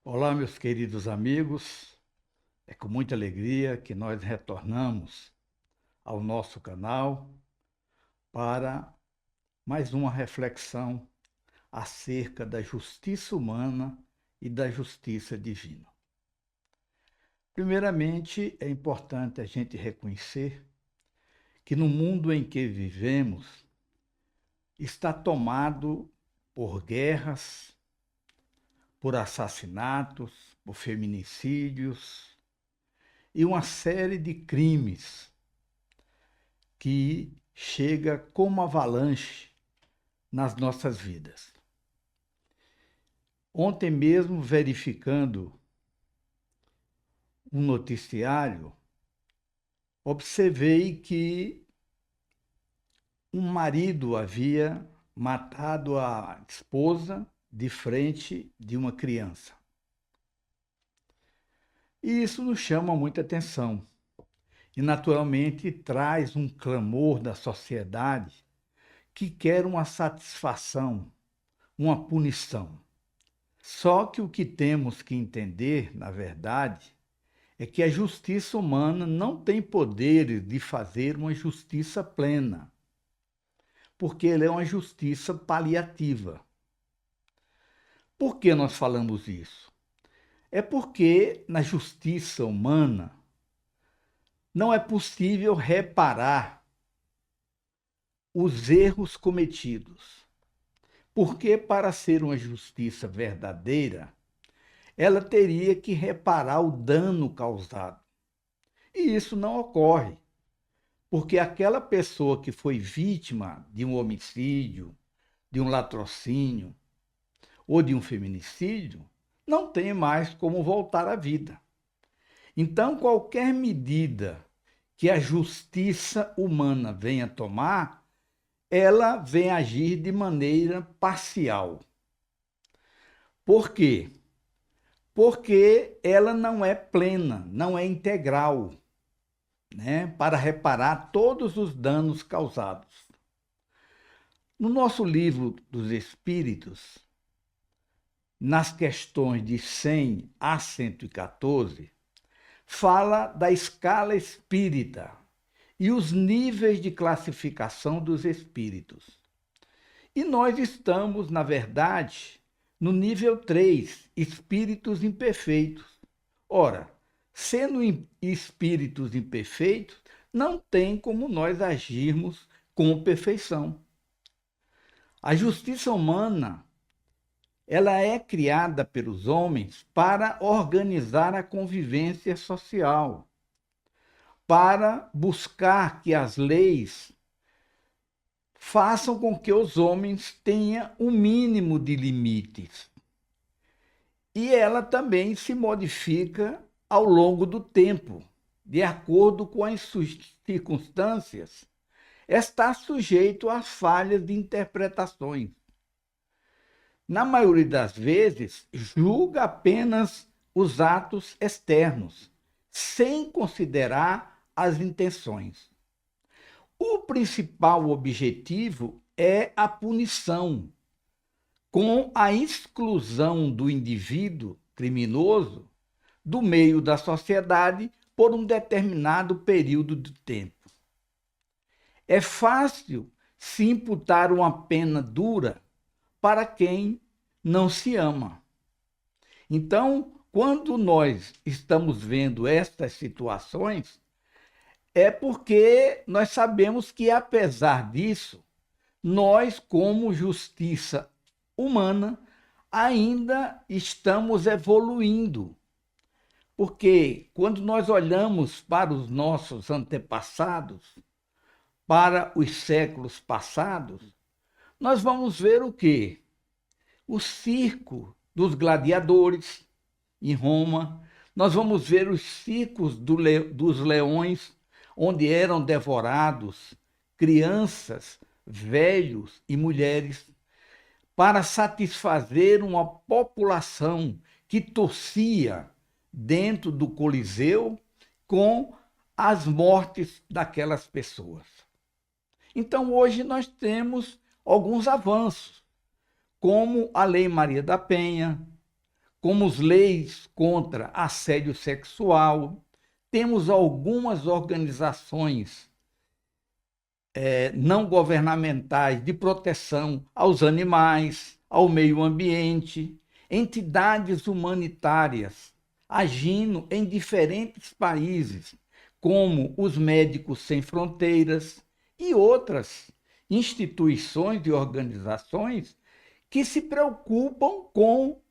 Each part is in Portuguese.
Olá, meus queridos amigos. É com muita alegria que nós retornamos ao nosso canal para mais uma reflexão acerca da justiça humana e da justiça divina. Primeiramente, é importante a gente reconhecer que no mundo em que vivemos está tomado por guerras, por assassinatos, por feminicídios e uma série de crimes que chega como avalanche nas nossas vidas. Ontem mesmo, verificando um noticiário, observei que um marido havia matado a esposa de frente de uma criança. E isso nos chama muita atenção e, naturalmente, traz um clamor da sociedade que quer uma satisfação, uma punição. Só que o que temos que entender, na verdade, é que a justiça humana não tem poderes de fazer uma justiça plena, porque ela é uma justiça paliativa. Por que nós falamos isso? É porque na justiça humana não é possível reparar os erros cometidos. Porque para ser uma justiça verdadeira, ela teria que reparar o dano causado. E isso não ocorre, porque aquela pessoa que foi vítima de um homicídio, de um latrocínio ou de um feminicídio, não tem mais como voltar à vida. Então, qualquer medida que a justiça humana venha tomar, ela vem agir de maneira parcial. Por quê? Porque ela não é plena, não é integral, né, para reparar todos os danos causados. No nosso livro dos Espíritos, nas questões de 100 a 114, fala da escala espírita e os níveis de classificação dos espíritos. E nós estamos, na verdade, no nível 3, espíritos imperfeitos. Ora, sendo espíritos imperfeitos, não tem como nós agirmos com perfeição. A justiça humana, ela é criada pelos homens para organizar a convivência social, para buscar que as leis façam com que os homens tenham um mínimo de limites. E ela também se modifica ao longo do tempo, de acordo com as suas circunstâncias. Está sujeito às falhas de interpretações. Na maioria das vezes, julga apenas os atos externos, sem considerar as intenções. O principal objetivo é a punição, com a exclusão do indivíduo criminoso do meio da sociedade por um determinado período de tempo. É fácil se imputar uma pena dura para quem não se ama. Então, quando nós estamos vendo estas situações, é porque nós sabemos que, apesar disso, nós, como justiça humana, ainda estamos evoluindo. Porque quando nós olhamos para os nossos antepassados, para os séculos passados, nós vamos ver o quê? O circo dos gladiadores em Roma, nós vamos ver os circos dos leões, onde eram devorados crianças, velhos e mulheres, para satisfazer uma população que torcia dentro do Coliseu com as mortes daquelas pessoas. Então, hoje nós temos alguns avanços, como a Lei Maria da Penha, como as leis contra assédio sexual. Temos algumas organizações não governamentais de proteção aos animais, ao meio ambiente, entidades humanitárias agindo em diferentes países, como os Médicos Sem Fronteiras e outras instituições e organizações que se preocupam com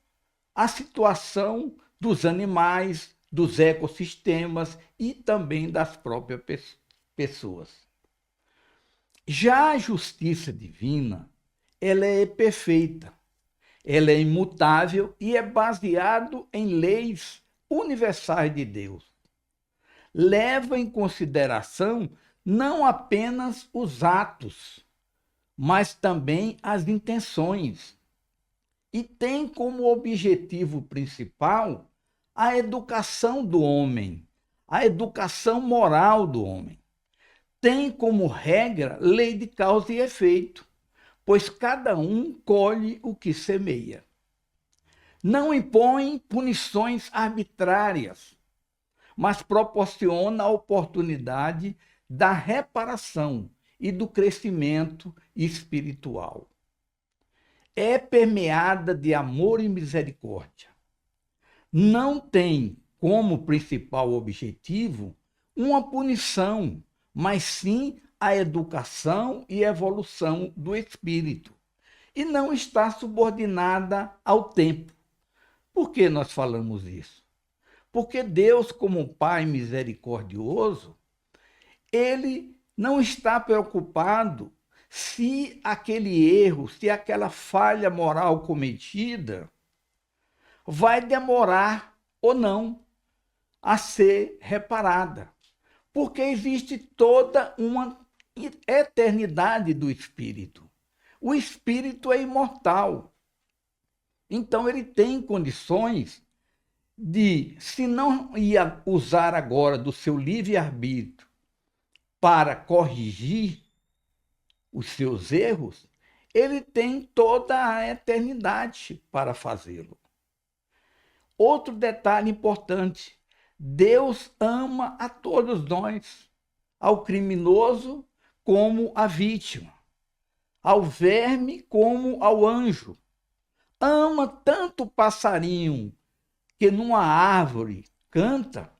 a situação dos animais, dos ecossistemas e também das próprias pessoas. Já a justiça divina, ela é perfeita, ela é imutável e é baseado em leis universais de Deus. Leva em consideração não apenas os atos, mas também as intenções. E tem como objetivo principal a educação do homem, a educação moral do homem. Tem como regra lei de causa e efeito, pois cada um colhe o que semeia. Não impõe punições arbitrárias, mas proporciona a oportunidade da reparação e do crescimento espiritual. É permeada de amor e misericórdia. Não tem como principal objetivo uma punição, mas sim a educação e evolução do espírito. E não está subordinada ao tempo. Por que nós falamos isso? Porque Deus, como Pai misericordioso, ele não está preocupado se aquele erro, se aquela falha moral cometida vai demorar ou não a ser reparada. Porque existe toda uma eternidade do espírito. O espírito é imortal. Então ele tem condições de, se não ia usar agora do seu livre-arbítrio para corrigir os seus erros, ele tem toda a eternidade para fazê-lo. Outro detalhe importante: Deus ama a todos nós, ao criminoso como à vítima, ao verme como ao anjo. Ama tanto o passarinho que numa árvore canta,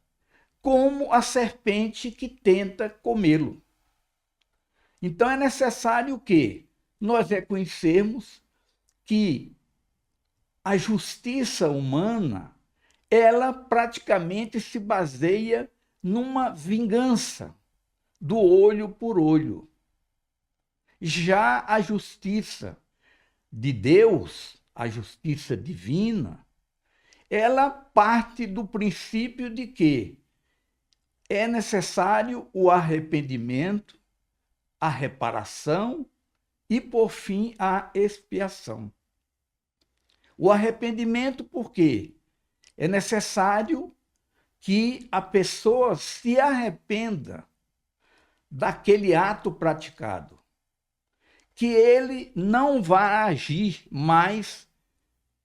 como a serpente que tenta comê-lo. Então é necessário que nós reconhecermos que a justiça humana, ela praticamente se baseia numa vingança do olho por olho. Já a justiça de Deus, a justiça divina, ela parte do princípio de que é necessário o arrependimento, a reparação e, por fim, a expiação. O arrependimento, por quê? É necessário que a pessoa se arrependa daquele ato praticado, que ele não vá agir mais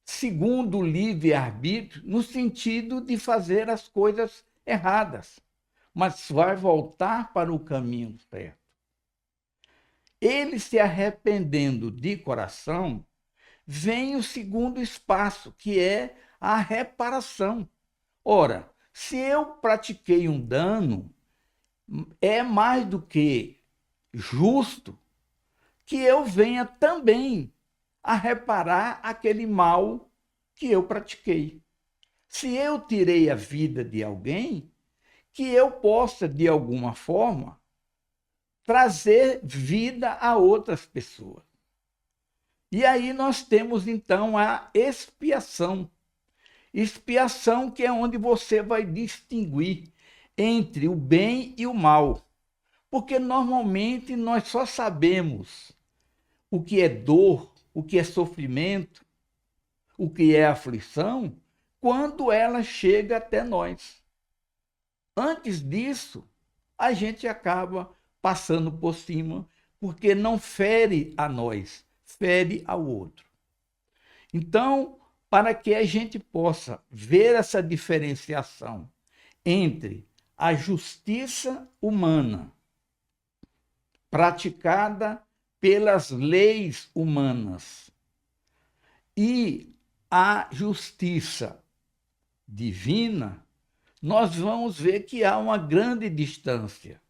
segundo o livre-arbítrio, no sentido de fazer as coisas erradas, mas vai voltar para o caminho certo. Ele se arrependendo de coração, vem o segundo espaço, que é a reparação. Ora, se eu pratiquei um dano, é mais do que justo que eu venha também a reparar aquele mal que eu pratiquei. Se eu tirei a vida de alguém, que eu possa, de alguma forma, trazer vida a outras pessoas. E aí nós temos, então, a expiação. Expiação, que é onde você vai distinguir entre o bem e o mal. Porque normalmente nós só sabemos o que é dor, o que é sofrimento, o que é aflição, quando ela chega até nós. Antes disso, a gente acaba passando por cima, porque não fere a nós, fere ao outro. Então, para que a gente possa ver essa diferenciação entre a justiça humana, praticada pelas leis humanas, e a justiça divina, nós vamos ver que há uma grande distância.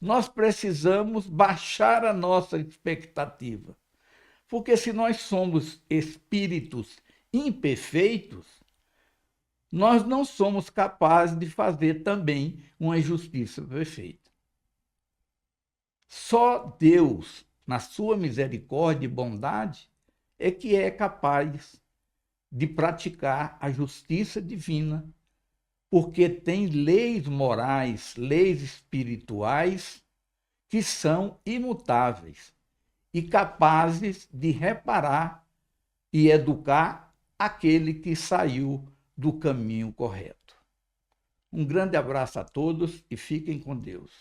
Nós precisamos baixar a nossa expectativa, porque se nós somos espíritos imperfeitos, nós não somos capazes de fazer também uma justiça perfeita. Só Deus, na sua misericórdia e bondade, é que é capaz de praticar a justiça divina, porque tem leis morais, leis espirituais que são imutáveis e capazes de reparar e educar aquele que saiu do caminho correto. Um grande abraço a todos e fiquem com Deus.